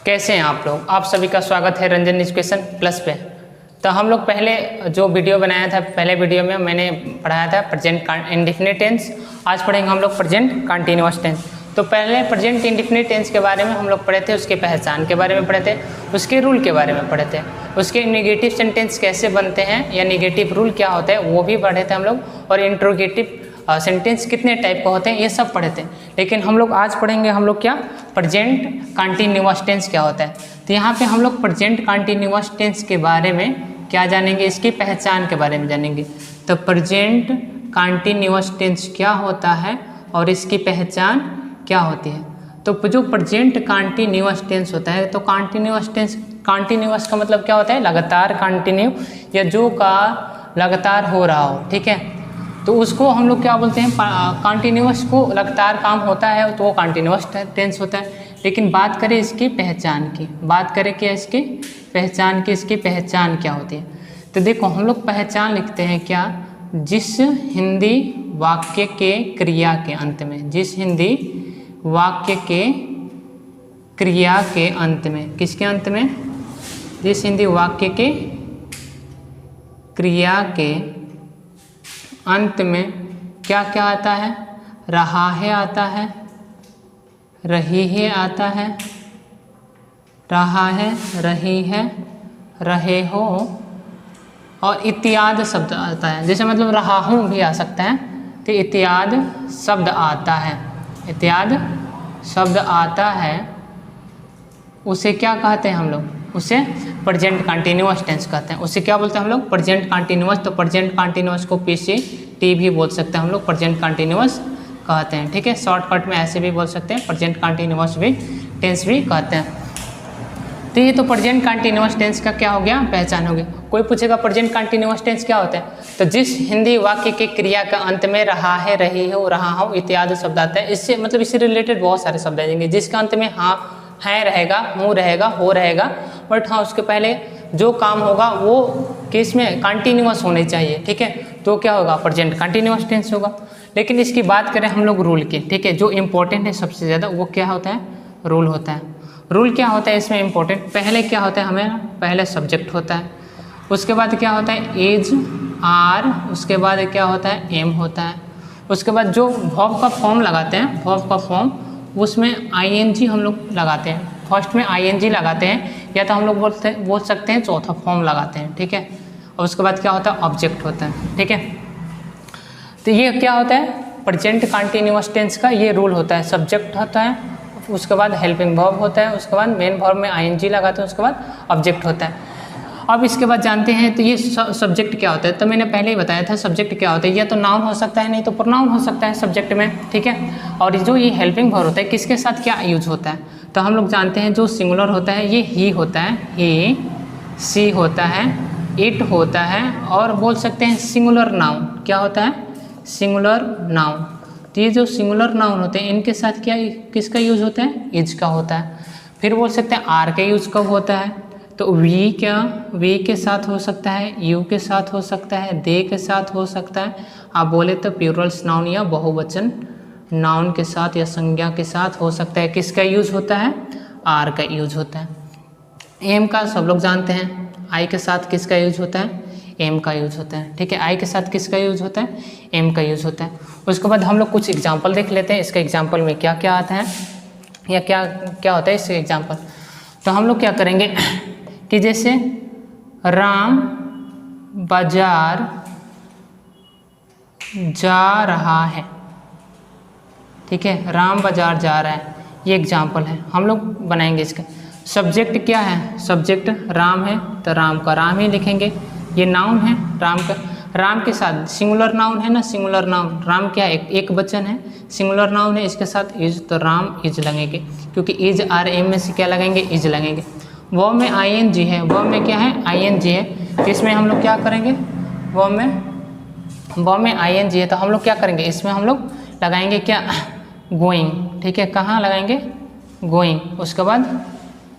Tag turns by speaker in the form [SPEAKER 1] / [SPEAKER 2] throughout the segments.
[SPEAKER 1] कैसे हैं आप लोग। आप सभी का स्वागत है रंजन एजुकेशन प्लस पे। तो हम लोग पहले जो वीडियो बनाया था, पहले वीडियो में मैंने पढ़ाया था प्रेजेंट इंडेफिनिट टेंस। आज पढ़ेंगे हम लोग प्रेजेंट कंटिन्यूअस टेंस। तो पहले प्रेजेंट इंडेफिनिट टेंस के बारे में हम लोग पढ़े थे, उसके पहचान के बारे में पढ़े थे, उसके रूल के बारे में पढ़े थे, उसके नेगेटिव सेंटेंस कैसे बनते हैं या नेगेटिव रूल क्या होता है वो भी पढ़े थे हम लोग, और इंट्रोगेटिव सेंटेंस कितने टाइप का होते हैं ये सब पढ़े थे। लेकिन हम लोग आज पढ़ेंगे हम लोग क्या, प्रेजेंट कंटिन्यूअस टेंस क्या होता है। तो यहाँ पे हम लोग प्रेजेंट कंटिन्यूअस टेंस के बारे में क्या जानेंगे, इसकी पहचान के बारे में जानेंगे। तो प्रेजेंट कंटिन्यूअस टेंस क्या होता है और इसकी पहचान क्या होती है। तो जो प्रेजेंट कंटिन्यूअस टेंस होता है, तो कंटिन्यूअस टेंस, कंटिन्यूअस का मतलब क्या होता है, लगातार, कंटिन्यू या जो का लगातार हो रहा हो, ठीक है। तो उसको हम लोग क्या बोलते हैं, कंटिन्यूअस को लगातार काम होता है तो वो कंटिन्यूअस टेंस होता है। लेकिन बात करें इसकी पहचान की, बात करें क्या इसकी पहचान की, इसकी पहचान क्या होती है। तो देखो हम लोग पहचान लिखते हैं क्या, जिस हिंदी वाक्य के क्रिया के अंत में, जिस हिंदी वाक्य के क्रिया के अंत में, किसके अंत में, जिस हिंदी वाक्य के क्रिया के अंत में क्या क्या आता है, रहा है आता है, रही है आता है, रहा है, रही है, रहे हो, और इत्यादि शब्द आता है। जैसे मतलब रहा हूँ भी आ सकता है, तो इत्यादि शब्द आता है, इत्यादि शब्द आता है, उसे क्या कहते हैं हम लोग, उसे प्रेजेंट कंटिन्यूअस टेंस कहते हैं। उसे क्या बोलते हैं हम लोग, प्रेजेंट कंटिन्यूअस। तो प्रेजेंट कंटिन्यूअस को पीसीटी भी बोल सकते हैं हम लोग, प्रेजेंट कंटिन्यूअस कहते हैं, ठीक है। शॉर्टकट में ऐसे भी बोल सकते हैं, प्रेजेंट कंटिन्यूअस भी टेंस भी कहते हैं। तो ये तो प्रेजेंट कंटिन्यूअस टेंस का क्या हो गया, पहचान हो गई। कोई पूछेगा प्रेजेंट कंटिन्यूअस टेंस क्या होता है, तो जिस हिंदी वाक्य के क्रिया का अंत में रहा है, रही हो, रहा हो इत्यादि शब्द आता है। इससे मतलब इससे रिलेटेड बहुत सारे शब्द आ जाएंगे। जिसके अंत में हाँ है रहेगा, हूँ रहेगा, हो रहेगा, बट हाँ उसके पहले जो काम होगा वो केस में कंटिन्यूअस होने चाहिए, ठीक है। तो क्या होगा, प्रेजेंट कंटिन्यूअस टेंस होगा। लेकिन इसकी बात करें हम लोग रूल की, ठीक है, जो इम्पोर्टेंट है सबसे ज़्यादा वो क्या होता है, रूल होता है। रूल क्या होता है इसमें इम्पोर्टेंट, पहले क्या होता है हमें, पहले सब्जेक्ट होता है, उसके बाद क्या होता है एज, आर, उसके बाद क्या होता है एम होता है, उसके बाद जो वर्ब का फॉर्म लगाते हैं, वर्ब का फॉर्म, उसमें आईएनजी हम लोग लगाते हैं, फर्स्ट में आईएनजी लगाते हैं, या तो हम लोग बोल सकते हैं चौथा फॉर्म लगाते हैं, ठीक है। और उसके बाद क्या होता है, ऑब्जेक्ट होता है, ठीक है। तो ये क्या होता है, प्रेजेंट कंटिन्यूअस टेंस का ये रूल होता है। सब्जेक्ट होता है, उसके बाद हेल्पिंग वर्ब होता है, उसके बाद मेन वर्ब में आईएनजी लगाते हैं, उसके बाद ऑब्जेक्ट होता है। अब इसके बाद जानते हैं तो ये सब्जेक्ट क्या होता है। तो मैंने पहले ही बताया था सब्जेक्ट क्या होता है, या तो नाउन हो सकता है, नहीं तो प्रोनाउन हो सकता है सब्जेक्ट में, ठीक है। और जो ये हेल्पिंग वर्ब होता है किसके साथ क्या यूज होता है, तो हम लोग जानते हैं जो सिंगुलर होता है ये ही होता है, ही, सी होता है, इट होता है, और बोल सकते हैं सिंगुलर नाउन, क्या होता है, सिंगुलर नाउन। तो ये जो सिंगुलर नाउन होते हैं इनके साथ क्या, किसका यूज होता है, इज का होता है। फिर बोल सकते हैं आर का यूज कब होता है, तो वी क्या, वी के साथ हो सकता है, यू के साथ हो सकता है, दे के साथ हो सकता है, आप बोले तो प्लूरल्स नाउन या बहुवचन नाउन के साथ या संज्ञा के साथ हो सकता है। किसका यूज होता है, आर का यूज होता है। एम का सब लोग जानते हैं, आई के साथ किसका यूज होता है, एम का यूज होता है, ठीक है। आई के साथ किसका यूज होता है, एम का यूज होता है। उसके बाद हम लोग कुछ एग्जाम्पल देख लेते हैं, इसका एग्जाम्पल में क्या क्या आता है या क्या क्या होता है इससे एग्जाम्पल। तो हम लोग क्या करेंगे कि जैसे राम बाजार जा रहा है, ठीक है, राम बाजार जा रहा है, ये एग्जाम्पल है। हम लोग बनाएंगे इसका सब्जेक्ट क्या है, सब्जेक्ट राम है तो राम का राम ही लिखेंगे, ये नाउन है राम का। राम के साथ सिंगुलर नाउन है ना, सिंगुलर नाउन, राम क्या है, एक वचन है, सिंगुलर नाउन है, इसके साथ इज, तो राम इज लगेंगे, क्योंकि इज आर एम में से क्या लगेंगे, इज लगेंगे। वो में आईएनजी है, वो में क्या है, आईएनजी है, तो इसमें हम लोग क्या करेंगे, वो में आईएनजी है, तो हम लोग क्या करेंगे, इसमें हम लोग लगाएंगे क्या, गोइंग, ठीक है। कहाँ लगाएंगे, गोइंग, उसके बाद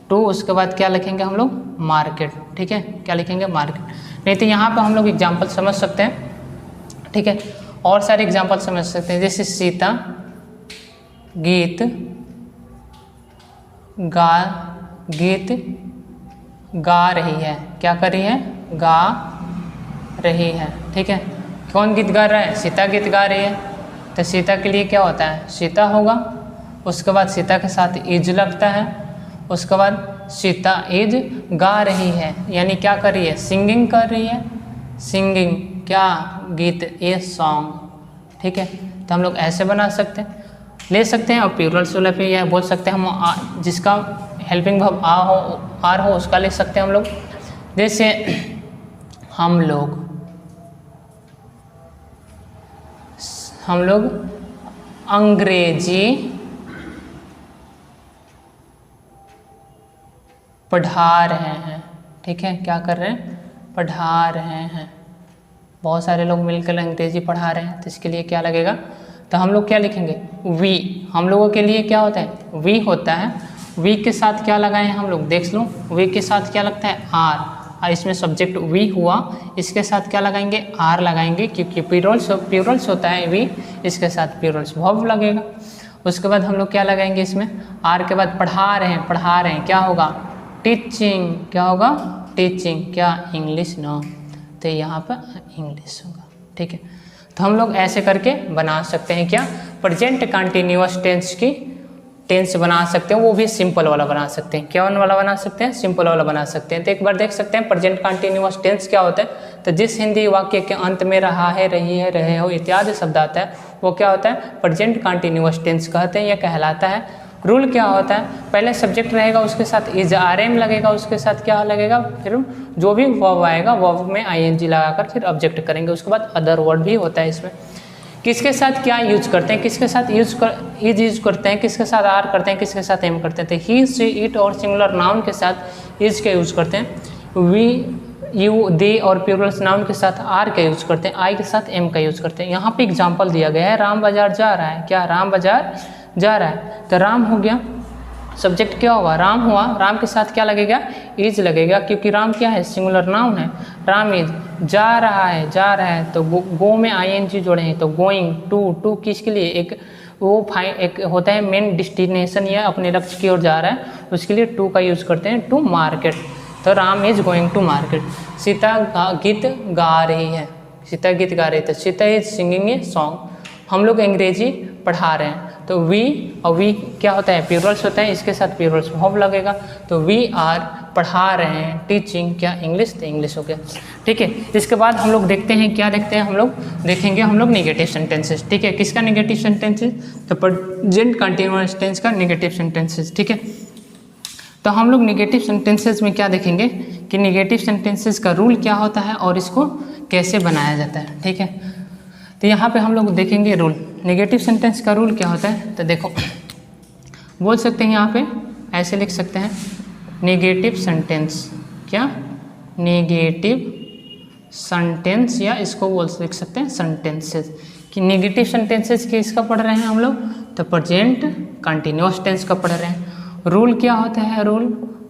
[SPEAKER 1] टू, उसके बाद क्या लिखेंगे हम लोग, मार्केट, ठीक है, क्या लिखेंगे, मार्केट। नहीं तो यहाँ पे हम लोग एग्जाम्पल समझ सकते हैं, ठीक है, और सारे एग्जाम्पल समझ सकते हैं, जैसे सीता गीत गीत गा रही है। क्या कर रही है? गा रही है। ठीक है, कौन गीत गा रहा है? सीता गीत गा रही है। तो सीता के लिए क्या होता है? सीता होगा। उसके बाद सीता के साथ इज लगता है। उसके बाद सीता इज गा रही है, यानी क्या कर रही है? सिंगिंग कर रही है। सिंगिंग क्या? गीत, ए सॉन्ग। ठीक है, तो हम लोग ऐसे बना सकते हैं, ले सकते हैं। और प्लूरल वाला पे यह बोल सकते हैं हम जिसका हेल्पिंग वर्ब आ हो, आर हो, उसका लिख सकते हैं हम लोग। जैसे हम लोग अंग्रेजी पढ़ा रहे हैं। ठीक है, क्या कर रहे हैं? पढ़ा रहे हैं। बहुत सारे लोग मिलकर अंग्रेजी पढ़ा रहे हैं, तो इसके लिए क्या लगेगा? तो हम लोग क्या लिखेंगे? वी। हम लोगों के लिए क्या होता है? वी होता है। वी के साथ क्या लगाए हैं हम लोग? देख लो, वी के साथ क्या लगता है? आर। इसमें सब्जेक्ट वी हुआ, इसके साथ क्या लगाएंगे? आर लगाएंगे, क्योंकि प्लूरल्स होता है वी, इसके साथ प्लूरल्स वर्ब लगेगा। उसके बाद हम लोग क्या लगाएंगे इसमें? आर के बाद पढ़ा रहे हैं। पढ़ा रहे हैं क्या होगा? टीचिंग। क्या होगा? टीचिंग। क्या? इंग्लिश? नो, तो यहाँ पर इंग्लिश होगा। ठीक है, तो हम लोग ऐसे करके बना सकते हैं क्या? प्रेजेंट कंटिन्यूअस टेंस की टेंस बना सकते हैं, वो भी सिंपल वाला बना सकते हैं। क्या वाला बना सकते हैं? सिंपल वाला बना सकते हैं। तो एक बार देख सकते हैं प्रेजेंट कंटिन्यूअस टेंस क्या होता है। तो जिस हिंदी वाक्य के अंत में रहा है, रही है, रहे हो इत्यादि शब्द आता है, वो क्या होता है? प्रेजेंट कंटिन्यूअस टेंस कहते हैं, यह कहलाता है। रूल क्या होता है? पहले सब्जेक्ट रहेगा, उसके साथ इज आर एम लगेगा, उसके साथ क्या लगेगा? फिर जो भी वर्ब आएगा, वर्ब में आईएनजी लगाकर फिर ऑब्जेक्ट करेंगे। उसके बाद अदर वर्ड भी होता है इसमें। किसके साथ क्या यूज करते हैं? किसके साथ इज यूज करते हैं? किसके साथ आर करते हैं? किसके साथ एम करते हैं? तो ही, शी, इट और सिंगुलर नाउन के साथ इज का यूज करते हैं। वी, यू, दे और प्लूरल नाउन के साथ आर का यूज करते हैं। आई के साथ एम का यूज करते हैं। यहाँ पे एग्जाम्पल दिया गया है, राम बाजार जा रहा है। क्या? राम बाजार जा रहा है। तो राम हो गया, सब्जेक्ट क्या होगा? राम हुआ। राम के साथ क्या लगेगा? इज लगेगा, क्योंकि राम क्या है? सिंगुलर नाउन है। राम इज जा रहा है। जा रहा है तो गो में आईएनजी जोड़े हैं, तो गोइंग टू किसके लिए? एक होता है मेन डेस्टिनेशन, या अपने लक्ष्य की ओर जा रहा है, उसके लिए टू का यूज करते हैं, टू मार्केट। तो Ram is going to market. Sita गीत गा रही है। सीता गीत गा रही है, तो Sita is singing a song. हम लोग अंग्रेजी पढ़ा रहे हैं, तो वी, और वी क्या होता है? प्लूरल्स होता है, इसके साथ प्लूरल्स वर्ब लगेगा। तो वी आर पढ़ा रहे हैं। टीचिंग क्या? इंग्लिश, तो इंग्लिश हो गया। ठीक है, इसके बाद हम लोग देखते हैं, क्या देखते हैं हम लोग? देखेंगे हम लोग नेगेटिव सेंटेंसेस। ठीक है, किसका नेगेटिव सेंटेंसेस? तो प्रेजेंट कंटिन्यूअस टेंस का नेगेटिव सेंटेंसेस। ठीक है, तो हम लोग नेगेटिव सेंटेंसेस में क्या देखेंगे कि नेगेटिव सेंटेंसेस का रूल क्या होता है और इसको कैसे बनाया जाता है। ठीक है, तो यहाँ पे हम लोग देखेंगे रूल। नेगेटिव सेंटेंस का रूल क्या होता है? तो देखो, बोल सकते हैं यहाँ पे ऐसे लिख सकते हैं, नेगेटिव सेंटेंस। क्या? नेगेटिव सेंटेंस, या इसको लिख सकते हैं सेंटेंसेस। कि नेगेटिव सेंटेंसेस किसका पढ़ रहे हैं हम लोग? तो प्रेजेंट कंटिन्यूअस टेंस का पढ़ रहे हैं। रूल क्या होता है? रूल,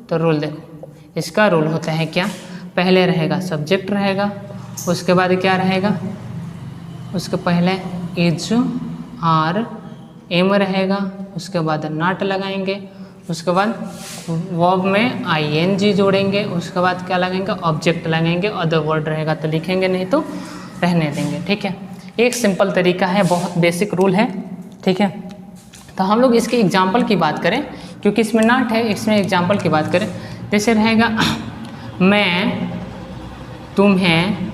[SPEAKER 1] तो रूल देखो, इसका रूल होता है क्या? पहले रहेगा सब्जेक्ट रहेगा, उसके बाद क्या रहेगा? उसके पहले इज, आर, एम रहेगा, उसके बाद नॉट लगाएंगे, उसके बाद वर्ब में आईएनजी जोड़ेंगे, उसके बाद क्या लगेंगे? ऑब्जेक्ट लगेंगे, अदर वर्ड रहेगा तो लिखेंगे, नहीं तो रहने देंगे। ठीक है, एक सिंपल तरीका है, बहुत बेसिक रूल है। ठीक है, तो हम लोग इसके एग्जाम्पल की बात करें, क्योंकि इसमें नॉट है, इसमें एग्जाम्पल की बात करें। जैसे रहेगा, मैं तुम्हें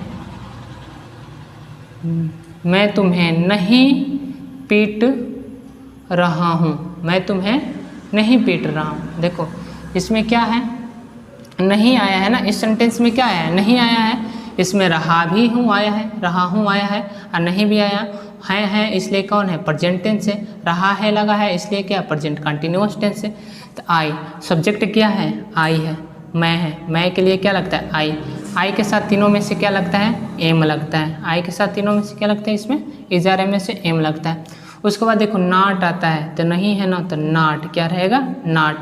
[SPEAKER 1] नहीं पीट रहा हूँ। मैं तुम्हें नहीं पीट रहा हूँ। देखो इसमें क्या है? नहीं आया है ना, इस सेंटेंस में क्या आया है? नहीं आया है। इसमें रहा भी हूँ आया है, रहा हूँ आया है, और नहीं भी आया है इसलिए कौन है? प्रेजेंट टेंस है। रहा है लगा है इसलिए क्या? प्रेजेंट कंटिन्यूअस टेंस है। तो आई, सब्जेक्ट क्या है? आई है। मैं है, मैं के लिए क्या लगता है? आई। आई के साथ तीनों में से क्या लगता है? एम लगता है। आई के साथ तीनों में से क्या लगता है? इसमें इजारे में से एम लगता है। उसके बाद देखो नॉट आता है, तो नहीं है ना, तो नॉट क्या रहेगा? नॉट।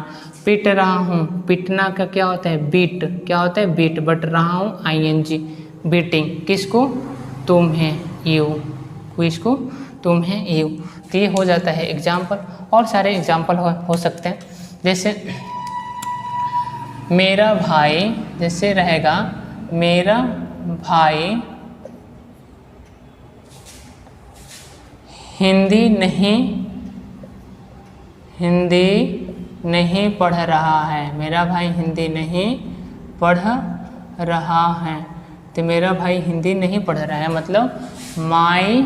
[SPEAKER 1] पीट रहा हूँ, पीटना का क्या होता है? बीट। क्या होता है? बीट। बट रहा हूँ आईएनजी, बीटिंग। किसको? तुम्हें, यू। किसको? तुम्हें, यू। तो ये हो जाता है एग्जाम्पल। और सारे एग्जाम्पल हो सकते हैं। जैसे मेरा भाई जैसे रहेगा मेरा भाई हिंदी नहीं पढ़ रहा है। मेरा भाई हिंदी नहीं पढ़ रहा है। तो मेरा भाई हिंदी नहीं पढ़ रहा है मतलब माई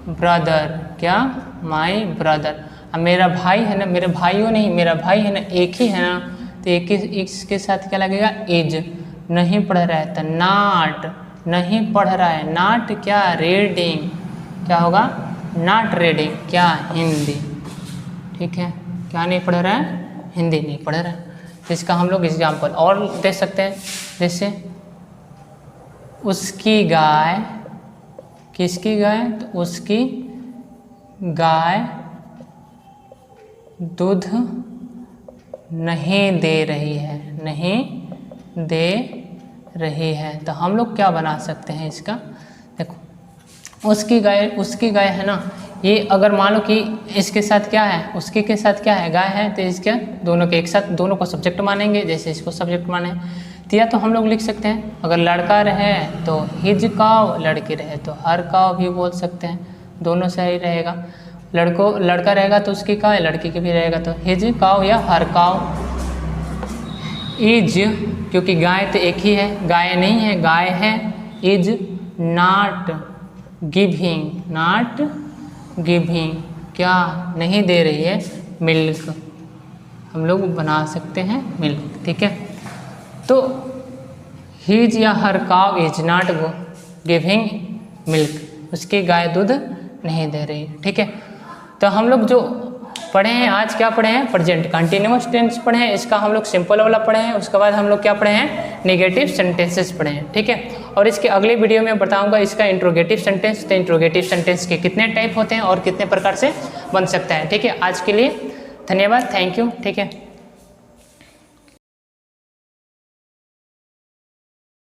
[SPEAKER 1] ब्रदर, क्या माई ब्रदर। अब मेरा भाई है ना, मेरे भाइयों नहीं, मेरा भाई है ना, एक ही है ना, तो एक ही इसके साथ क्या लगेगा इज। नहीं पढ़ रहा है तो नॉट, नहीं पढ़ रहा है, नॉट क्या रीडिंग, क्या होगा नॉट रीडिंग, क्या हिंदी। ठीक है, क्या नहीं पढ़ रहा है, हिंदी नहीं पढ़ रहा है। तो इसका हम लोग एग्जाम्पल और दे सकते हैं, जैसे उसकी गाय, किसकी गाय, तो उसकी गाय दूध नहीं दे रही है, नहीं दे रही है। तो हम लोग क्या बना सकते हैं इसका, देखो उसकी गाय है ना, ये अगर मान लो कि इसके साथ क्या है, उसके के साथ क्या है, गाय है, तो इसके दोनों के एक साथ दोनों को सब्जेक्ट मानेंगे, जैसे इसको सब्जेक्ट माने। तो या तो हम लोग लिख सकते हैं अगर लड़का रहे तो हिज काव, लड़की रहे तो हर काव भी बोल सकते हैं, दोनों सही रहेगा। लड़का रहेगा तो उसकी काव, लड़की की भी रहेगा तो हिज काव या हर काव। इज, क्योंकि गाय तो एक ही है, गाय नहीं है, गाय है। Is not giving, not giving, क्या नहीं दे रही है मिल्क, हम लोग बना सकते हैं मिल्क। ठीक है, तो हिज या हर काव इज नॉट गिविंग मिल्क, उसकी गाय दूध नहीं दे रही। ठीक है, तो हम लोग जो पढ़े हैं आज, क्या पढ़े हैं, प्रेजेंट कंटिन्यूअस टेंस पढ़े हैं, इसका हम लोग सिंपल वाला पढ़े हैं, उसके बाद हम लोग क्या पढ़े हैं, नेगेटिव सेंटेंसेस पढ़े हैं। ठीक है, और इसके अगले वीडियो में बताऊंगा इसका इंट्रोगेटिव सेंटेंस, तो इंट्रोगेटिव सेंटेंस के कितने टाइप होते हैं और कितने प्रकार से बन सकता है। ठीक है, आज के लिए धन्यवाद, थैंक यू। ठीक है।